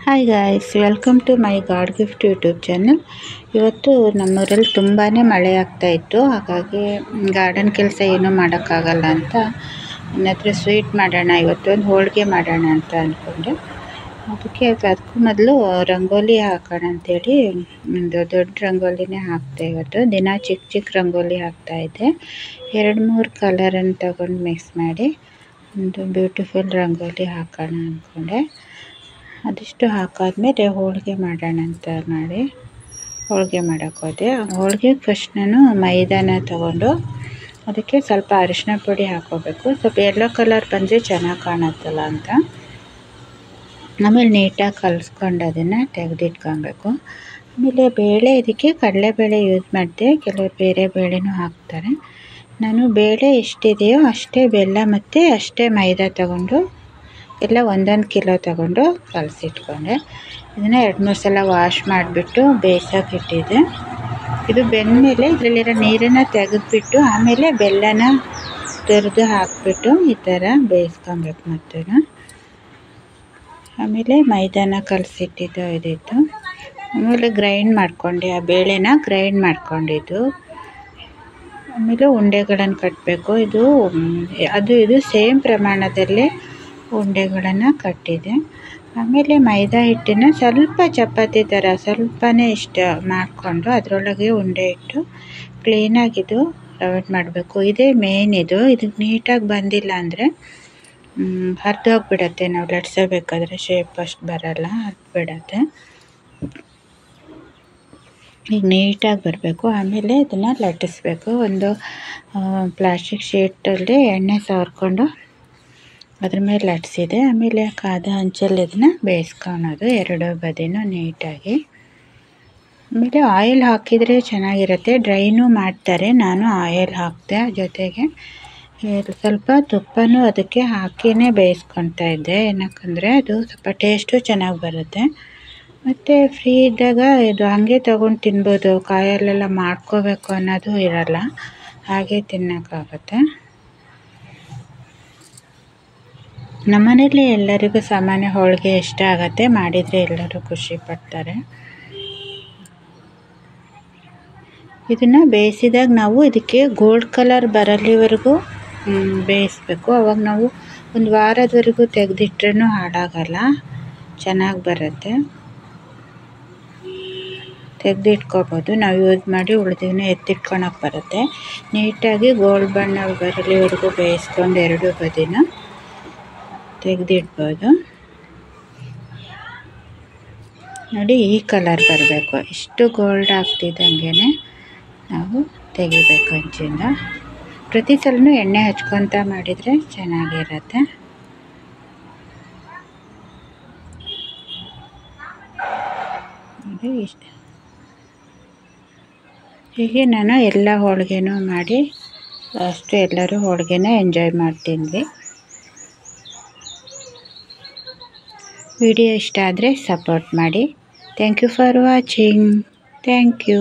Hi guys, welcome to my god gift YouTube channel. ಇವತ್ತು ನಮ್ಮೂರಲ್ಲಿ ತುಂಬಾ ಮಳೆ ಆಗ್ತಾಯಿತ್ತು. ಹಾಗಾಗಿ ಗಾರ್ಡನ್ ಕೆಲಸ ಏನೂ ಮಾಡೋಕ್ಕಾಗಲ್ಲ ಅಂತ ನನ್ನ ಹತ್ರ ಸ್ವೀಟ್ ಮಾಡೋಣ, ಇವತ್ತೊಂದು ಹೋಳಿಗೆ ಮಾಡೋಣ ಅಂತ ಅಂದ್ಕೊಂಡೆ. ಅದಕ್ಕೂ ಮೊದಲು ರಂಗೋಲಿ ಹಾಕೋಣ ಅಂಥೇಳಿ ಒಂದು ದೊಡ್ಡ ರಂಗೋಲಿನೇ ಹಾಕ್ತೆ. ಇವತ್ತು ದಿನ ಚಿಕ್ಕ ಚಿಕ್ಕ ರಂಗೋಲಿ ಹಾಕ್ತಾಯಿದ್ದೆ. 2-3 ಕಲರನ್ನು ತಗೊಂಡು ಮಿಕ್ಸ್ ಮಾಡಿ ಒಂದು ಬ್ಯೂಟಿಫುಲ್ ರಂಗೋಲಿ ಹಾಕೋಣ ಅಂದ್ಕೊಂಡೆ. ಅದಿಷ್ಟು ಹಾಕಾದ್ಮೇಲೆ ಹೋಳಿಗೆ ಮಾಡೋಣ ಅಂತ ಮಾಡಿ ಹೋಳಿಗೆ ಮಾಡೋಕ್ಕೆ ಹೋದೆ. ಹೋಳಿಗೆಗೆ ಫಸ್ಟ್ ನಾನು ಮೈದಾನ ತಗೊಂಡು ಅದಕ್ಕೆ ಸ್ವಲ್ಪ ಅರಿಶಿನ ಪುಡಿ ಹಾಕ್ಕೋಬೇಕು. ಸ್ವಲ್ಪ ಯೆಲ್ಲೋ ಕಲರ್ ಬಂದರೆ ಚೆನ್ನಾಗಿ ಕಾಣುತ್ತಲ್ಲ ಅಂತ. ಆಮೇಲೆ ನೀಟಾಗಿ ಕಲಿಸ್ಕೊಂಡು ಅದನ್ನು ತೆಗೆದಿಟ್ಕೊಬೇಕು. ಆಮೇಲೆ ಬೇಳೆ, ಇದಕ್ಕೆ ಕಡಲೆಬೇಳೆ ಯೂಸ್ ಮಾಡಿದೆ. ಕೆಲವರು ಬೇರೆ ಬೇಳೆನೂ ಹಾಕ್ತಾರೆ. ನಾನು ಬೇಳೆ ಎಷ್ಟಿದೆಯೋ ಅಷ್ಟೇ ಬೆಲ್ಲ ಮತ್ತು ಅಷ್ಟೇ ಮೈದಾ ತಗೊಂಡು ಎಲ್ಲ 1 ಕಿಲೋ ತಗೊಂಡು ಕಲಸಿಟ್ಕೊಂಡೆ. ಇದನ್ನು 2-3 ಸಲ ವಾಶ್ ಮಾಡಿಬಿಟ್ಟು ಬೇಯಿಸೋಕೆ ಇಟ್ಟಿದ್ದೆ. ಇದು ಬೆಂದಮೇಲೆ ಇದರಲ್ಲಿರೋ ನೀರನ್ನು ತೆಗೆದುಬಿಟ್ಟು ಆಮೇಲೆ ಬೆಲ್ಲನ ತುರಿದು ಹಾಕಿಬಿಟ್ಟು ಈ ಥರ ಬೇಯಿಸ್ಕೊಬೇಕು. ಮತ್ತು ಆಮೇಲೆ ಮೈದಾನ ಕಲಸಿಟ್ಟಿದ್ದು ಇದಿತ್ತು. ಆಮೇಲೆ ಗ್ರೈಂಡ್ ಮಾಡಿಕೊಂಡೆ, ಆ ಬೇಳೆನ ಗ್ರೈಂಡ್ ಮಾಡ್ಕೊಂಡಿದ್ದು. ಆಮೇಲೆ ಉಂಡೆಗಳನ್ನು ಕಟ್ಟಬೇಕು. ಇದು ಸೇಮ್ ಪ್ರಮಾಣದಲ್ಲೇ ಉಂಡೆಗಳನ್ನು ಕಟ್ಟಿದೆ. ಆಮೇಲೆ ಮೈದಾ ಹಿಟ್ಟನ್ನು ಸ್ವಲ್ಪ ಚಪಾತಿ ಥರ ಸ್ವಲ್ಪನೇ ಇಷ್ಟು ಮಾಡಿಕೊಂಡು ಅದರೊಳಗೆ ಉಂಡೆ ಇಟ್ಟು ಕ್ಲೀನಾಗಿದು ರೌಂಡ್ ಮಾಡಬೇಕು. ಇದೇ ಮೇನ್. ಇದಕ್ಕೆ ನೀಟಾಗಿ ಬಂದಿಲ್ಲ ಅಂದರೆ ಹರಿದೋಗ್ಬಿಡತ್ತೆ. ನಾವು ಲಟ್ಸೋಬೇಕಾದ್ರೆ ಶೇಪ್ ಅಷ್ಟು ಬರಲ್ಲ, ಹರಿದ್ಬಿಡತ್ತೆ. ಈಗ ನೀಟಾಗಿ ಬರಬೇಕು. ಆಮೇಲೆ ಇದನ್ನು ಲಟ್ಟಿಸ್ಬೇಕು. ಒಂದು ಪ್ಲಾಸ್ಟಿಕ್ ಶೀಟಲ್ಲಿ ಎಣ್ಣೆ ಸವರ್ಕೊಂಡು ಅದ್ರ ಮೇಲೆ ಲಟ್ಟಿಸಿದೆ. ಆಮೇಲೆ ಕಾದ ಹಂಚಲ್ಲಿ ಇದನ್ನು ಬೇಯಿಸ್ಕೊಳೋದು 2 ಬದಿನೂ ನೀಟಾಗಿ. ಆಮೇಲೆ ಆಯಿಲ್ ಹಾಕಿದರೆ ಚೆನ್ನಾಗಿರುತ್ತೆ. ಡ್ರೈನೂ ಮಾಡ್ತಾರೆ, ನಾನು ಆಯಿಲ್ ಹಾಕಿದೆ. ಜೊತೆಗೆ ಸ್ವಲ್ಪ ತುಪ್ಪನೂ ಅದಕ್ಕೆ ಹಾಕಿಯೇ ಬೇಯಿಸ್ಕೊತಾ ಇದ್ದೆ. ಏನಕ್ಕಂದರೆ ಅದು ಸ್ವಲ್ಪ ಟೇಸ್ಟು ಚೆನ್ನಾಗಿ ಬರುತ್ತೆ. ಮತ್ತು ಫ್ರೀ ಇದ್ದಾಗ ಇದು ಹಾಗೆ ತೊಗೊಂಡು ತಿನ್ಬೋದು. ಕಾಯಲ್ಲೆಲ್ಲ ಮಾಡ್ಕೋಬೇಕು ಅನ್ನೋದು ಇರಲ್ಲ, ಹಾಗೆ ತಿನ್ನೋಕ್ಕಾಗತ್ತೆ. ನಮ್ಮನೇಲಿ ಎಲ್ಲರಿಗೂ ಸಾಮಾನ್ಯ ಹೋಳಿಗೆ ಇಷ್ಟ ಆಗುತ್ತೆ. ಮಾಡಿದರೆ ಎಲ್ಲರೂ ಖುಷಿ ಪಡ್ತಾರೆ. ಇದನ್ನು ಬೇಯಿಸಿದಾಗ ನಾವು ಇದಕ್ಕೆ ಗೋಲ್ಡ್ ಕಲರ್ ಬರಲಿವರೆಗೂ ಬೇಯಿಸ್ಬೇಕು. ಅವಾಗ ನಾವು 1 ವಾರದವರೆಗೂ ತೆಗೆದಿಟ್ರೂ ಹಾಳಾಗಲ್ಲ, ಚೆನ್ನಾಗಿ ಬರುತ್ತೆ. ತೆಗೆದಿಟ್ಕೋಬೋದು. ನಾವು ಯೂಸ್ ಮಾಡಿ ಉಳಿದಿದ್ದನ್ನ ಎತ್ತಿಟ್ಕೊಳಕ್ಕೆ ಬರುತ್ತೆ. ನೀಟಾಗಿ ಗೋಲ್ಡ್ ಬಣ್ಣ ಬರಲಿವರೆಗೂ ಬೇಯಿಸ್ಕೊಂಡು 2 ಬದಿನ ತೆಗೆದಿಡ್ಬೋದು. ನೋಡಿ, ಈ ಕಲರ್ ಬರಬೇಕು. ಇಷ್ಟು ಗೋಲ್ಡ್ ಆಗ್ತಿದ್ದಂಗೆ ನಾವು ತೆಗಿಬೇಕು ಹಂಚಿಂದ. ಪ್ರತಿ ಸಲನೂ ಎಣ್ಣೆ ಹಚ್ಕೊತ ಮಾಡಿದರೆ ಚೆನ್ನಾಗಿರುತ್ತೆ. ನೋಡಿ, ಇಷ್ಟು ಹೀಗೆ ನಾನು ಎಲ್ಲ ಹೋಳಿಗೆನೂ ಮಾಡಿ ಅಷ್ಟು ಎಲ್ಲರೂ ಹೋಳಿಗೆನ ಎಂಜಾಯ್ ಮಾಡ್ತಿದ್ವಿ. ವಿಡಿಯೋ ಇಷ್ಟ ಆದರೆ ಸಪೋರ್ಟ್ ಮಾಡಿ. Thank you for watching. Thank you.